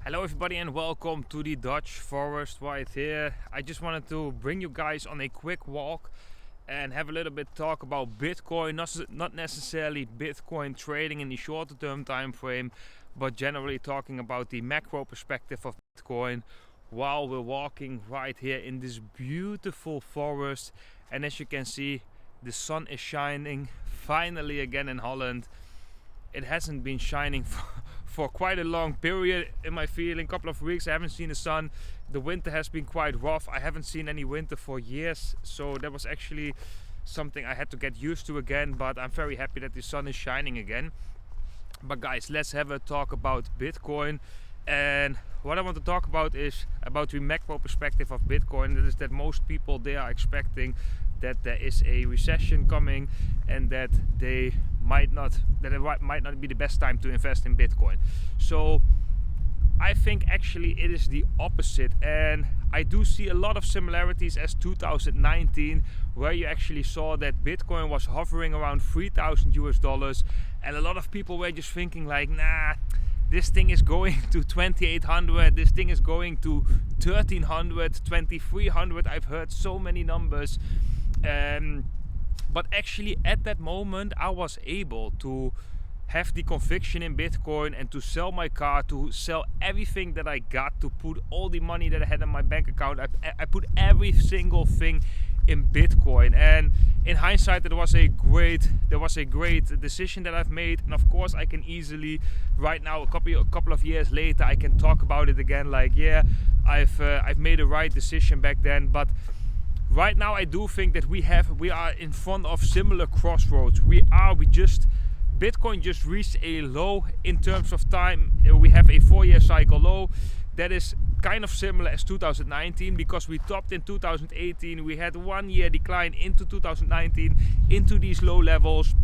Hello everybody and welcome to the Dutch Forest right here. I just wanted to bring you guys on a quick walk and have a little bit talk about Bitcoin, not necessarily Bitcoin trading in the shorter term time frame, but generally talking about the macro perspective of Bitcoin while we're walking right here in this beautiful forest. And as you can see, the sun is shining finally again in Holland. It hasn't been shining for quite a long period in my feeling. Couple of weeks I haven't seen the sun. The winter has been quite rough. I haven't seen any winter for years, so that was actually something I had to get used to again, but I'm very happy that the sun is shining again. But guys, let's have a talk about Bitcoin. And what I want to talk about is about the macro perspective of Bitcoin. That is that most people, they are expecting that there is a recession coming and that it might not be the best time to invest in Bitcoin. So I think actually it is the opposite, and I do see a lot of similarities as 2019, where you actually saw that Bitcoin was hovering around $3,000 and a lot of people were just thinking like, nah, this thing is going to 2,800, this thing is going to 1,300, 2,300. I've heard so many numbers. But actually at that moment I was able to have the conviction in Bitcoin and to sell my car, to sell everything that I got, to put all the money that I had in my bank account. I put every single thing in Bitcoin, and in hindsight it was a great decision that I've made. And of course I can easily right now, a couple of years later, I can talk about it again like, yeah, I've made a right decision back then. But right now I do think that we are in front of similar crossroads. Bitcoin just reached a low in terms of time. We have a 4-year cycle low that is kind of similar as 2019, because we topped in 2018, we had 1 year decline into 2019 into these low levels.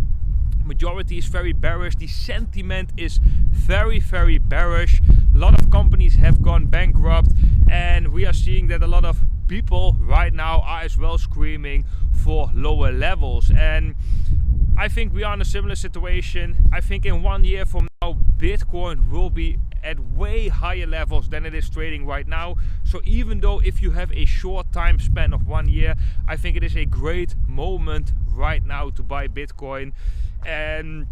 Majority is very bearish. The sentiment is very bearish. A lot of companies have gone bankrupt, and we are seeing that a lot of people right now are as well screaming for lower levels. And I think we are in a similar situation. I think in 1 year from now Bitcoin will be at way higher levels than it is trading right now. So even though if you have a short time span of 1 year, I think it is a great moment right now to buy Bitcoin. And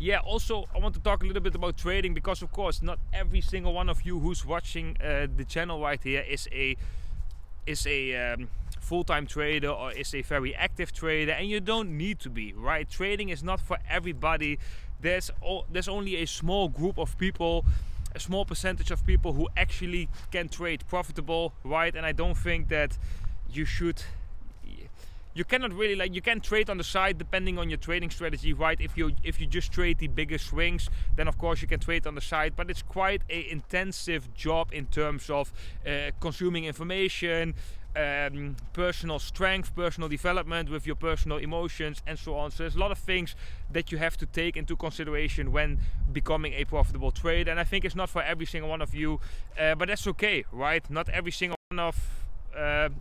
yeah, also I want to talk a little bit about trading, because of course not every single one of you who's watching the channel right here is a full-time trader or is a very active trader, and you don't need to be, right? Trading is not for everybody. There's only a small group of people, a small percentage of people who actually can trade profitable, right? And I don't think that you cannot really, you can trade on the side depending on your trading strategy, right? If you just trade the bigger swings, then of course you can trade on the side, but it's quite an intensive job in terms of consuming information, personal strength, personal development with your personal emotions and so on. So there's a lot of things that you have to take into consideration when becoming a profitable trader, and I think it's not for every single one of you, but that's okay, right? Not every single one of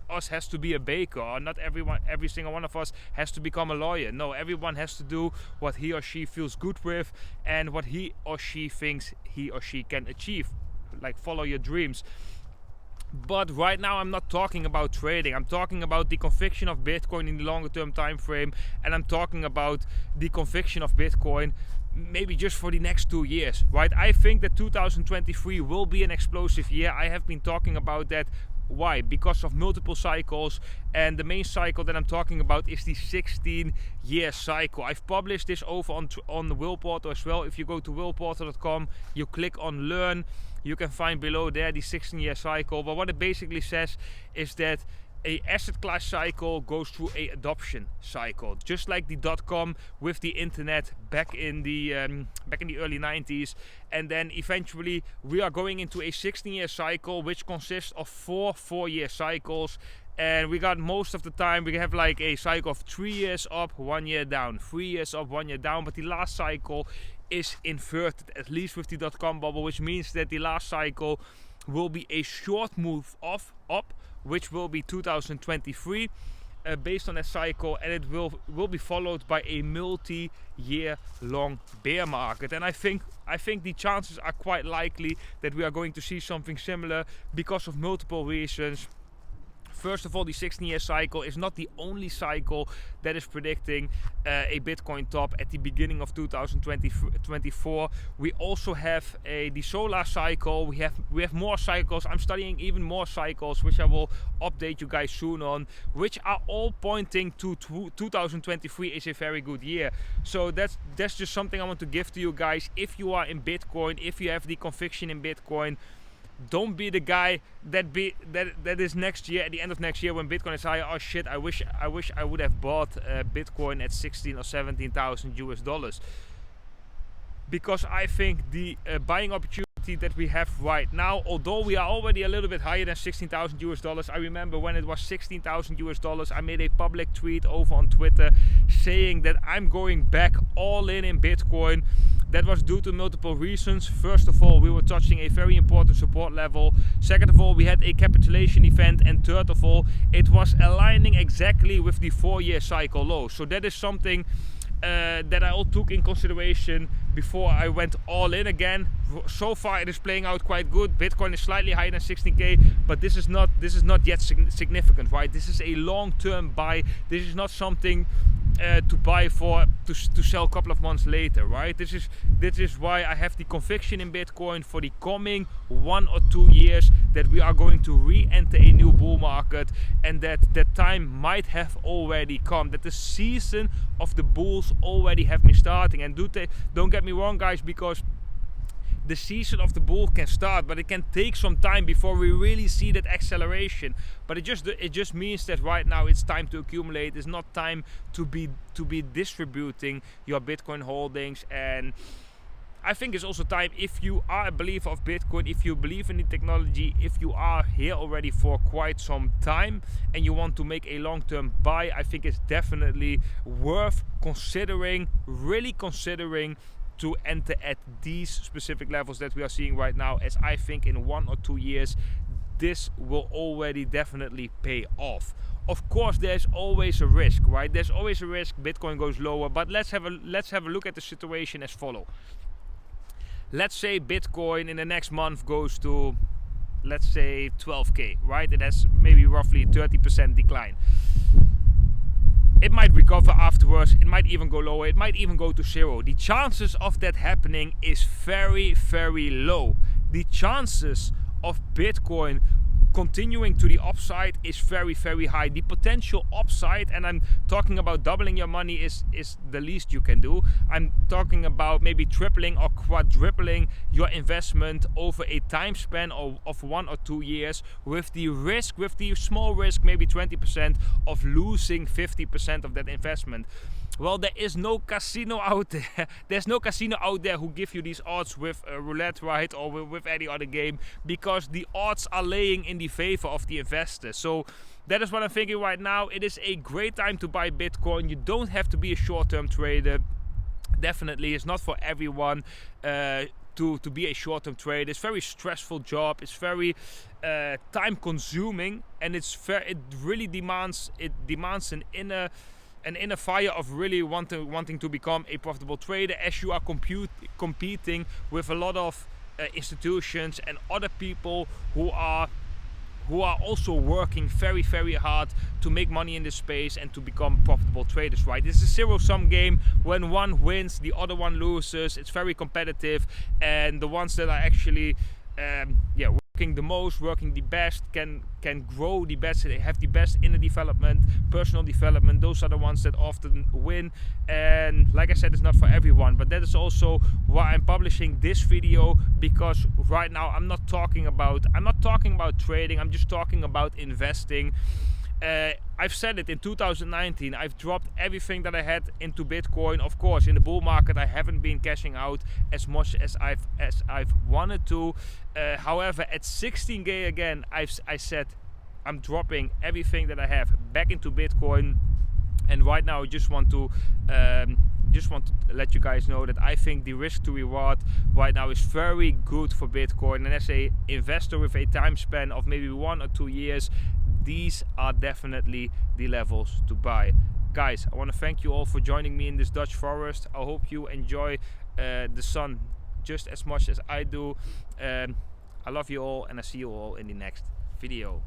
us has to be a baker, or not every single one of us has to become a lawyer. No, everyone has to do what he or she feels good with and what he or she thinks he or she can achieve. Like, follow your dreams. But right now I'm not talking about trading. I'm talking about the conviction of Bitcoin in the longer term time frame, and I'm talking about the conviction of Bitcoin maybe just for the next 2 years, right? I think that 2023 will be an explosive year. I have been talking about that. Why? Because of multiple cycles, and the main cycle that I'm talking about is the 16-year cycle. I've published this over on the whaleportal as well. If you go to whaleportal.com, you click on learn, you can find below there the 16-year cycle. But what it basically says is that a asset class cycle goes through a adoption cycle, just like the .com with the internet back in the early 90s. And then eventually we are going into a 16-year cycle, which consists of four-year cycles. And we got, most of the time we have like a cycle of 3 years up, 1 year down, 3 years up, 1 year down. But the last cycle is inverted, at least with the .com bubble, which means that the last cycle will be a short move up, which will be 2023. based on that cycle, and it will be followed by a multi-year long bear market. And I think the chances are quite likely that we are going to see something similar because of multiple reasons. First of all, the 16-year cycle is not the only cycle that is predicting a Bitcoin top at the beginning of 2024. We also have the solar cycle. We have more cycles. I'm studying even more cycles, which I will update you guys soon on, which are all pointing to 2023 is a very good year. So that's just something I want to give to you guys. If you are in Bitcoin, if you have the conviction in Bitcoin, don't be the guy that is next year, at the end of next year, when Bitcoin is higher. Oh shit! I wish I would have bought Bitcoin at 16 or 17,000 US dollars. Because I think the buying opportunity that we have right now, although we are already a little bit higher than 16,000 US dollars. I remember when it was 16,000 US dollars, I made a public tweet over on Twitter saying that I'm going back all in Bitcoin. That was due to multiple reasons. First of all, we were touching a very important support level. Second of all, we had a capitulation event. And third of all, it was aligning exactly with the 4-year cycle low. So that is something that I all took in consideration before I went all in again. So far it is playing out quite good. Bitcoin is slightly higher than 16k, but this is not yet significant, right? This is a long-term buy. This is not something to buy to sell a couple of months later, right? This is why I have the conviction in Bitcoin for the coming 1 or 2 years that we are going to re-enter a new bull market, and that time might have already come, that the season of the bulls already have been starting. And don't get me wrong, guys, because the season of the bull can start, but it can take some time before we really see that acceleration. But it just means that right now it's time to accumulate. It's not time to be distributing your Bitcoin holdings. And I think it's also time, if you are a believer of Bitcoin, if you believe in the technology, if you are here already for quite some time and you want to make a long-term buy, I think it's definitely worth considering, really considering, to enter at these specific levels that we are seeing right now, as I think in 1 or 2 years this will already definitely pay off. Of course, there's always a risk, right? There's always a risk Bitcoin goes lower, but let's have a look at the situation as follow. Let's say Bitcoin in the next month goes to, let's say, 12k, right? It has maybe roughly 30% decline. It might recover afterwards, it might even go lower, it might even go to 0. The chances of that happening is very, very low. The chances of Bitcoin continuing to the upside is very, very high. The potential upside, and I'm talking about doubling your money, is the least you can do. I'm talking about maybe tripling or quadrupling your investment over a time span of 1 or 2 years, with the small risk, maybe 20%, of losing 50% of that investment. Well, there is no casino out there. There's no casino out there who give you these odds with roulette, right, or with any other game, because the odds are laying in the favor of the investor. So that is what I'm thinking right now. It is a great time to buy Bitcoin. You don't have to be a short-term trader. Definitely, it's not for everyone to be a short-term trader. It's a very stressful job. It's very time-consuming, and it really demands an inner fire of really wanting to become a profitable trader, as you are competing with a lot of institutions and other people who are also working very, very hard to make money in this space and to become profitable traders, right? This is a zero-sum game. When one wins, the other one loses. It's very competitive, and the ones that are actually working the most, working the best, can grow the best, they have the best inner development, personal development, those are the ones that often win. And like I said, it's not for everyone, but that is also why I'm publishing this video, because right now I'm not talking about trading, I'm just talking about investing. I've said it, in 2019 I've dropped everything that I had into Bitcoin. Of course, in the bull market I haven't been cashing out as much as I've wanted to. However, at 16k again, I said I'm dropping everything that I have back into Bitcoin. And right now I just want to let you guys know that I think the risk to reward right now is very good for Bitcoin. And as a investor with a time span of maybe 1 or 2 years, these are definitely the levels to buy. Guys, I want to thank you all for joining me in this Dutch forest. I hope you enjoy the sun just as much as I do. I love you all, and I see you all in the next video.